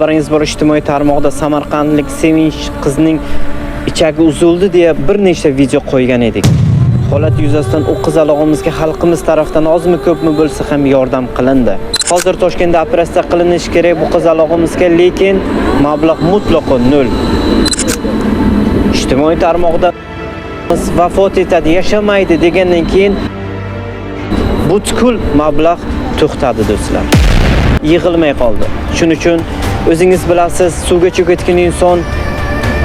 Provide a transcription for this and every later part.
xabaringiz bor, ijtimoiy tarmoqda samarqandlik Sevinch qizning ichagi uzildi deya bir nechta video qo'ygan edik. Holat yuzasidan u qizalog'imizga xalqimiz tarafdan ozmi ko'pmi bo'lsa ham yordam qilindi. Hozir Toshkentda operatsiya qilinishi kerak bu qizalog'imizga, lekin mablag' mutlaqo nol. Ijtimoiy tarmoqda vafot etadi, yashamaydi degandan keyin butkul mablag' to'xtadi do'stlar. Yig'ilmay qoldi. Shuning uchun o'zingiz bilasiz, suvga cho'kayotgan inson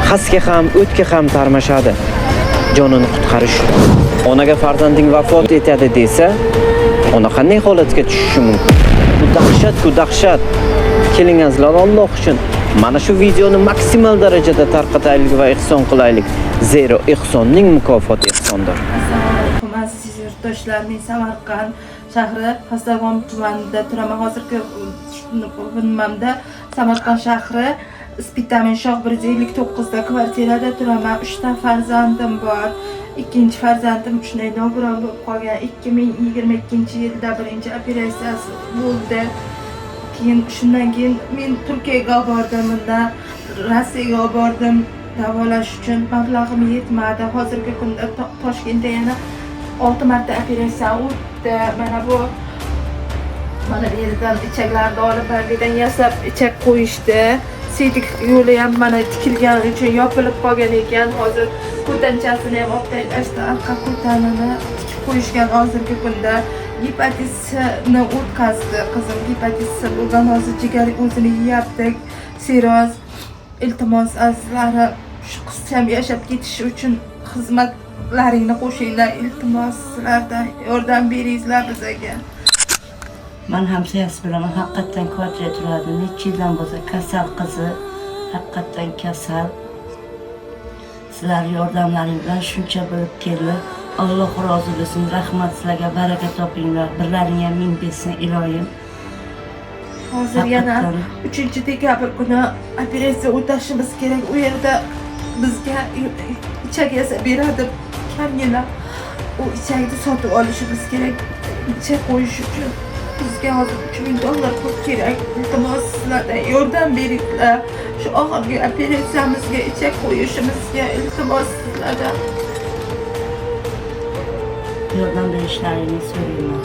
xasga ham, o'tga ham tarmashadi. Jonini qutqarish uchun. Onaga farzanding vafot etadi desa, ona qanday holatga tushishi mumkin? Bu dahshat-ku dahshat. Kelingizlar Alloh uchun mana shu videoni maksimal darajada tarqataylik va ihson qilaylik. Zero ihsonning mukofoti ihsondir. Aziz yurtdoshlarning, Samarqand shahri Xastavon tumanida turaman. Hozirgi bunimda Samarqand shahri Spitamin Shoh 159 da kvartirada turaman. 3 ta farzandim bor. Ikkinchi farzandim shunday nogiron bo'lib qolgan. 2022-yilda birinchi operatsiyasi bo'ldi. Shundan keyin men Turkiyaga bordim, unda Rossiyaga bordim davolash uchun. Mablag'im yetmadi. Hozirgi kunda Toshkentda yana 6 marta operatsiya o'tdi. Mana bu yerdan ichaklarni olib, barbidan yasab ichak qo'yishdi. Siydik yo'li ham mana tikilgani uchun yopilib qolgan ekan. Hozir ko'tanchasini ham olib tashlashdi, orqa ko'tanini tikib qo'yishgan. Hozirgi kunda gepatisni o'tkazdi qizim. Gepatisi bo'lgan, hozir jigari o'zini yeyapti. Siroz. Iltimos azizlari, shu qizcham yashab ketishi uchun xizmatlaringni qo'shinglar. Iltimos sizlardan yordam beringlar bizga. Men hamsiyasi bilan haqiqatan kvartirada turadi. Necha yildan bo'lsa kasal qizi, haqiqatan kasal. Sizlar yordamlaringiz bilan shuncha bo'lib keldi. Alloh rozi bo'lsin. Rahmat sizlarga, baraka topinglar. Birlaring ham ming bersin iloyim. Hozir yana 3-dekabr kuni operatsiya o'tashimiz kerak. U yerda bizga ichak yasab beradi. Kamgina u ichakni sotib olishimiz kerak. Ichak qo'yish uchun bizga hozir $3000 pul kerak. Iltimos sizlardan yordam beringlar. Shu oxirgi operatsiyamizga ichak qo'yishimizga iltimos sizlardan yordam berishlarini so'rayman.